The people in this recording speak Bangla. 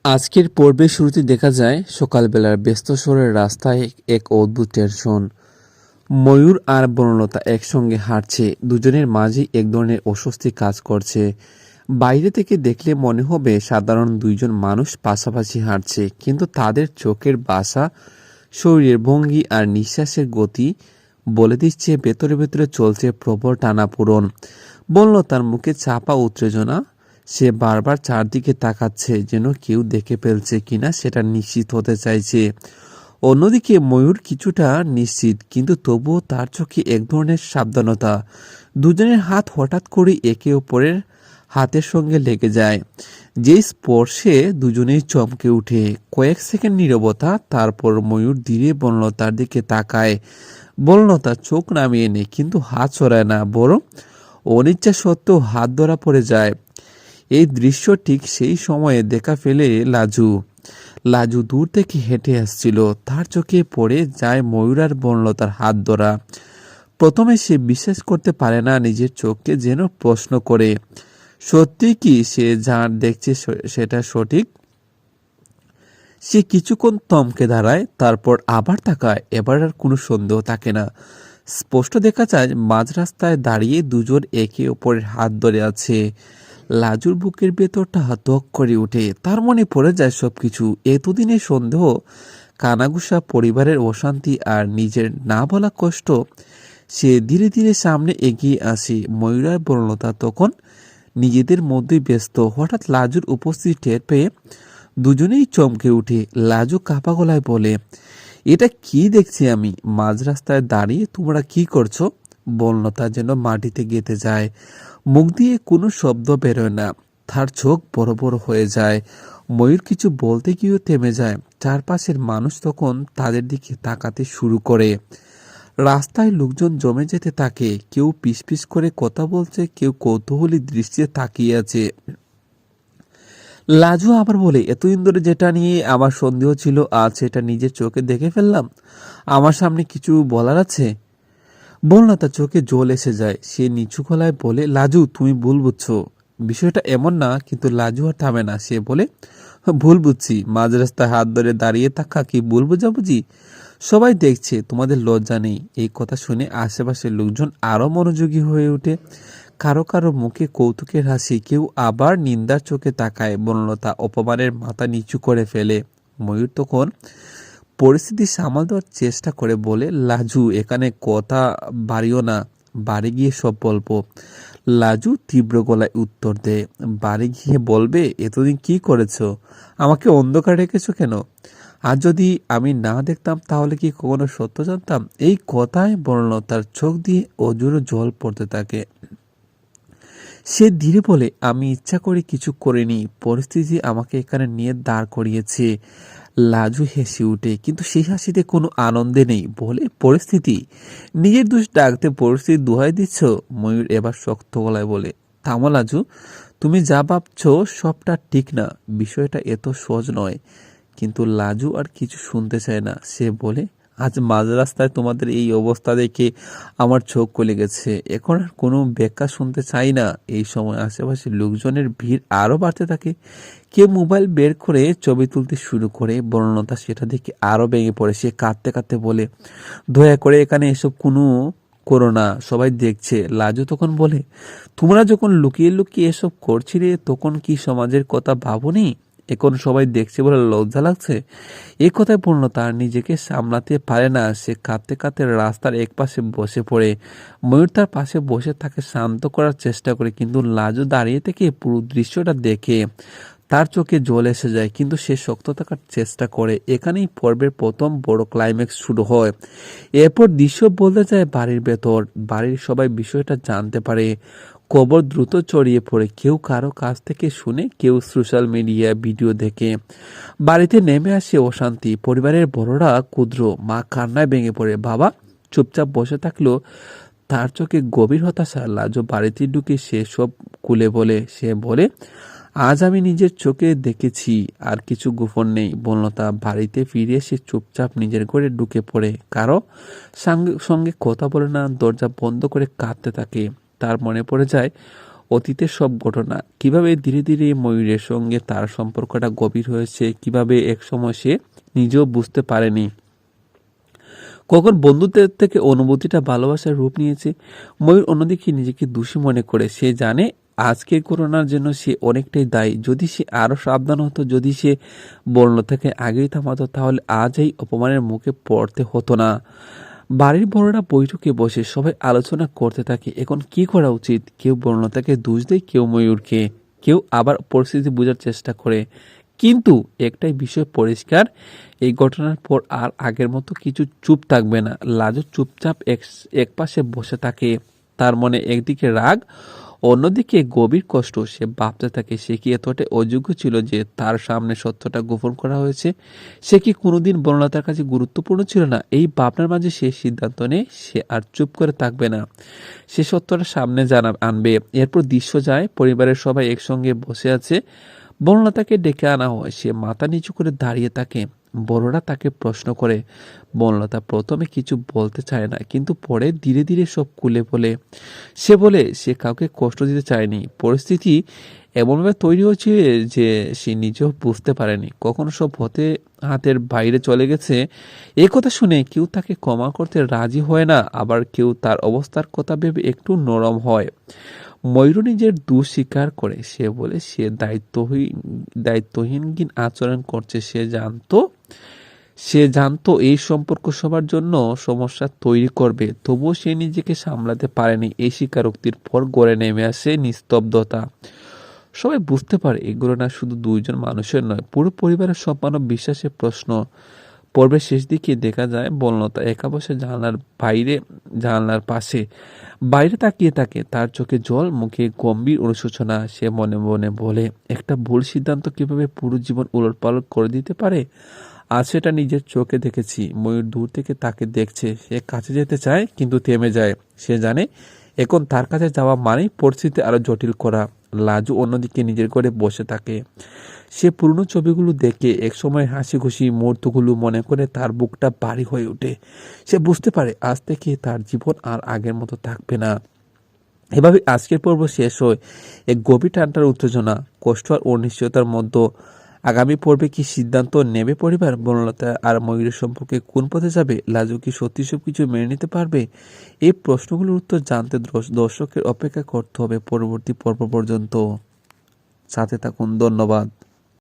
আজকের পর্বের শুরুতে দেখা যায় সকালবেলার ব্যস্ত শহরের রাস্তায় এক অদ্ভুত টেনশন। ময়ূর আর বনলতা একসঙ্গে হাঁটছে, দুজনের মাঝে এক ধরনের অস্বস্তি কাজ করছে। বাইরে থেকে দেখলে মনে হবে সাধারণ দুইজন মানুষ পাশাপাশি হাঁটছে, কিন্তু তাদের চোখের ভাষা, শরীরের ভঙ্গি আর নিঃশ্বাসের গতি বলে দিচ্ছে ভেতরে ভেতরে চলছে প্রবল টানাপোড়েন। বনলতার মুখে চাপা উত্তেজনা, সে বারবার চারদিকে তাকাচ্ছে যেন কেউ দেখে ফেলছে কিনা সেটা নিশ্চিত হতে চাইছে। অন্যদিকে ময়ূর কিছুটা নিশ্চিত, কিন্তু তবুও তার চোখে এক ধরনের সাবধানতা। দুজনের হাত হঠাৎ করে একে অপরের হাতের সঙ্গে লেগে যায়, যে স্পর্শে দুজনেই চমকে উঠে। কয়েক সেকেন্ড নীরবতা, তারপর ময়ূর ধীরে বনলতার দিকে তাকায়। বনলতা চোখ নামিয়ে নেয়, কিন্তু হাত সরায় না, বরং অনিচ্ছা সত্ত্বেও হাত ধরা পড়ে যায়। এই দৃশ্য ঠিক সেই সময়ে দেখা ফেলে লাজু। লাজু দূর থেকে হেঁটে আসছিল, তার চোখে পড়ে যায় ময়ূর আর বনলতার হাত ধরা। প্রথমে সে বিশ্বাস করতে পারে না নিজের চোখকে, যেন প্রশ্ন করে, সত্যি কি সে যা দেখছে সেটা সঠিক? সে কিছুক্ষণ থমকে দাঁড়ায়, তারপর আবার তাকায়। এবার আর কোনো সন্দেহ থাকে না। স্পষ্ট দেখা যায় মাঝ রাস্তায় দাঁড়িয়ে দুজন একে অপরের হাত ধরে আছে। লাজুর বুকের ভেতরটা ধক করে ওঠে, তার মনে পড়ে যায় সবকিছু, এতদিনের সন্দেহ, কানাঘুষা, পরিবারের অশান্তি আর নিজের না বলা কষ্ট। সে ধীরে ধীরে সামনে এগিয়ে আসে। ময়ূর আর বনলতা তখন নিজেদের মধ্যেই ব্যস্ত। হঠাৎ লাজুর উপস্থিতি টের পেয়ে দুজনেই চমকে উঠে। লাজু কাঁপা গলায় বলে, এটা কি দেখছি আমি? মাঝ রাস্তায় দাঁড়িয়ে তোমরা কি করছো? বনলতা যেন মাটিতে গেঁথে যায়, মুখ দিয়ে কোনো শব্দ বেরোয় না, তার চোখ বড় বড় হয়ে যায়। ময়ূর কিছু বলতে গিয়েও থেমে যায়। চারপাশের মানুষ তখন তাদের দিকে তাকাতে শুরু করে। রাস্তায় লোকজন জমে যেতে থাকে, কেউ পিস করে কথা বলছে, কেউ কৌতূহলী দৃষ্টিতে তাকিয়ে আছে। লাজু আবার বলে, এতদিন ধরে যেটা নিয়ে আমার সন্দেহ ছিল, আজ সেটা নিজের চোখে দেখে ফেললাম। আমার সামনে কিছু বলার আছে? বনলতা চোখে জল এসে যায়, সে নিচু গলায় বলে, লাজু তুমি ভুল বুঝছো, বিষয়টা এমন না। কিন্তু লাজু আর থামে না, সে বলে, ভুল বুঝছি? মাঝ রাস্তায় হাত ধরে দাঁড়িয়ে থাকা কি ভুল বুঝাবুঝি? সবাই দেখছে, তোমাদের লজ্জা নেই? এই কথা শুনে আশেপাশের লোকজন আরো মনোযোগী হয়ে ওঠে। কারো কারো মুখে কৌতুকের হাসি, কেউ আবার নিন্দার চোখে তাকায়। বনলতা অপমানের মাথা নিচু করে ফেলে। ময়ূর তখন পরিস্থিতি সামাল দেওয়ার চেষ্টা করে বলে, লাজু এখানে কথা বাড়িও না, বাড়ি গিয়ে সব বলবো। লাজু তীব্র গলায় উত্তর দেয়, বাড়ি গিয়ে বলবে? এতদিন কি করেছো? আমাকে অন্ধকার রেখেছো কেন? আর যদি আমি না দেখতাম তাহলে কি কখনো সত্য জানতাম? এই কথায় বনলতার চোখ দিয়ে অজুর জল পড়তে থাকে। সে ধীরে বলে, আমি ইচ্ছা করে কিছু করিনি, পরিস্থিতি আমাকে এখানে নিয়ে দাঁড় করিয়েছে। লাজু হেসে উঠে, কিন্তু সেই হাসিতে কোনো আনন্দে নেই। বলে, পরিস্থিতি? নিজের দোষ ডাকতে পরিস্থিতি দোহাই দিচ্ছ? ময়ূর এবার শক্ত গলায় বলে, থামো লাজু, তুমি যা ভাবছো সবটা ঠিক না, বিষয়টা এত সহজ নয়। কিন্তু লাজু আর কিছু শুনতে চায় না। সে বলে, আজ মাঝ রাস্তায় তোমাদের এই অবস্থা দেখে আমার চোখ গলে গেছে, এখন আর কোনো ব্যাখ্যা শুনতে চাই না। এই সময় আশেপাশে লোকজনের ভিড় আরো বাড়তে থাকে। কেউ মোবাইল বের করে ছবি তুলতে শুরু করে। বর্ণতা সেটা দেখে আরো ভেঙে পড়ে। সে কাঁদতে কাঁদতে বলে, দয়া করে এখানে এসব কোনো করো না, সবাই দেখছে। লাজু তখন বলে, তোমরা যখন লুকিয়ে লুকিয়ে এসব করছিলে তখন কি সমাজের কথা ভাবনি? এখন সবাই দেখছে বলে লজ্জা লাগছে? এই কথায় পূর্ণতা নিজেকে সামলাতে পারে না। সে কাঁদতে কাঁদতে রাস্তার এক পাশে বসে পড়ে। ময়ূর তার পাশে বসে তাকে শান্ত করার চেষ্টা করে, কিন্তু লাজু দাঁড়িয়ে থেকে পুরো দৃশ্যটা দেখে তার চোখে জল এসে যায়, কিন্তু সে শক্ত থাকার চেষ্টা করে। এখানেই পর্বের প্রথম বড় ক্লাইম্যাক্স শুরু হয়। এরপর দৃশ্য বলতে যায় বাড়ির ভেতর। বাড়ির সবাই বিষয়টা জানতে পারে। খবর দ্রুত ছড়িয়ে পড়ে, কেউ কারো কাছ থেকে শুনে, কেউ সোশ্যাল মিডিয়া ভিডিও দেখে। বাড়িতে নেমে আসে অশান্তি। পরিবারের বড়রা ক্ষুদ্র, মা কান্নায় ভেঙে পড়ে, বাবা চুপচাপ বসে থাকলেও তার চোখে গভীর হতাশা। লাজো বাড়িতে ঢুকে সে সব খুলে বলে। সে বলে, আজ আমি নিজের চোখে দেখেছি, আর কিছু গোপন নেই। বনলতা বাড়িতে ফিরে এসে চুপচাপ নিজের ঘরে ঢুকে পড়ে, কারো সঙ্গে সঙ্গে কথা বলে না, দরজা বন্ধ করে কাঁদতে থাকে। তার মনে পড়ে যায় অতীতের সব ঘটনা, কিভাবে ধীরে ধীরে ময়ূরের সঙ্গে তার সম্পর্কটা গভীর হয়েছে, কিভাবে একসময় সে নিজেও বুঝতে পারেনি কখন বন্ধুত্বের থেকে অনুভূতিটা ভালোবাসার রূপ নিয়েছে। ময়ূর অন্যদিকে নিজেকে দোষী মনে করে, সে জানে আজকের করোনার জন্য সে অনেকটাই দায়ী। যদি সে আরো সাবধান হতো, যদি সে বন্য থেকে আগেই থামাতো, তাহলে আজ এই অপমানের মুখে পড়তে হতো না। বাড়ির বড়রা বৈঠকে বসে সবাই আলোচনা করতে থাকে এখন কি করা উচিত। কেউ বন্যতাকে দোষ দেয়, কেউ ময়ূরকে, কেউ আবার পরিস্থিতি বোঝার চেষ্টা করে। কিন্তু একটাই বিষয় পরিষ্কার, এই ঘটনার পর আর আগের মতো কিছু চুপ থাকবে না। লাজু চুপচাপ এক পাশে বসে থাকে, তার মনে একদিকে রাগ, অন্যদিকে গভীর কষ্ট। সে ভাবতে থাকে সে কি এতটাই অযোগ্য ছিল যে তার সামনে সত্যটা গোপন করা হয়েছে। সে কি কোনোদিন বনলতার কাছে গুরুত্বপূর্ণ ছিল না। এই ভাবনার মাঝে সে সিদ্ধান্ত নেয় সে আর চুপ করে থাকবে না, সে সত্যটা সামনে আনবে। এরপর দৃশ্য যায়, পরিবারের সবাই একসঙ্গে বসে আছে, বনলতাকে ডেকে আনা হয়। সে মাথা নিচু করে দাঁড়িয়ে থাকে, বড়রা তাকে প্রশ্ন করে। বনলতা প্রথমে কিছু বলতে চায় না, কিন্তু পরে ধীরে ধীরে সব খুলে বলে। সে বলে সে কাউকে কষ্ট দিতে চায়নি, পরিস্থিতি এমনভাবে তৈরি হয়েছে যে সে নিজেও বুঝতে পারেনি কখনো সব হাতের বাইরে চলে গেছে। এই কথা শুনে কেউ তাকে ক্ষমা করতে রাজি হয় না, আবার কেউ তার অবস্থার কথা ভেবে একটু নরম হয়। ময়ূর নিজের দোষ স্বীকার করে, সে বলে সে দায়িত্বহীন আচরণ করছে। সে জানতো এই সম্পর্ক সবার জন্য সমস্যা তৈরি করবে, তবুও সে নিজেকে সামলাতে পারেনি। এই স্বীকারোক্তির পর গড়ে নেমে আসে নিস্তব্ধতা। সবাই বুঝতে পারে এগুলো না শুধু দুইজন মানুষের নয়, পুরো পরিবারের সম্মান ও বিশ্বাসের প্রশ্ন। পর্বের শেষ দিকে দেখা যায় বনলতা একা বসে জানলার পাশে বাইরে তাকিয়ে থাকে, তার চোখে জল, মুখে গম্ভীর অনুশোচনা। সে মনে মনে বলে একটা ভুল সিদ্ধান্ত কিভাবে পুরো জীবন উলটপালট করে দিতে পারে। আজ সেটা নিজের চোখে দেখেছি। ময়ূর দূর থেকে তাকে দেখছে, সে কাছে যেতে চায় কিন্তু থেমে যায়। সে জানে এখন তার কাছে যাওয়া মানেই পরিস্থিতি আরো জটিল করা। লাজু অন্যদিকে নিজের ঘরে বসে থাকে, সে পুরনো ছবিগুলো দেখে একসময় হাসি খুশি মুহূর্তগুলো মনে করে তার বুকটা ভারী হয়ে ওঠে। সে বুঝতে পারে আজ থেকে তার জীবন আর আগের মতো থাকবে না। এভাবে আজকের পর্ব শেষ হয় এক গভীর ঠান্ডার উত্তেজনা, কষ্ট আর অনিশ্চয়তার মধ্যে। আগামী পর্বে কি সিদ্ধান্ত নেবে পরিবার? বনলতা আর ময়ূরের সম্পর্কে কোন পথে যাবে? লাজু কি সত্যি সব কিছু মেনে নিতে পারবে? এই প্রশ্নগুলোর উত্তর জানতে দর্শকের অপেক্ষা করতে হবে পরবর্তী পর্ব পর্যন্ত। সাথে থাকুন, ধন্যবাদ।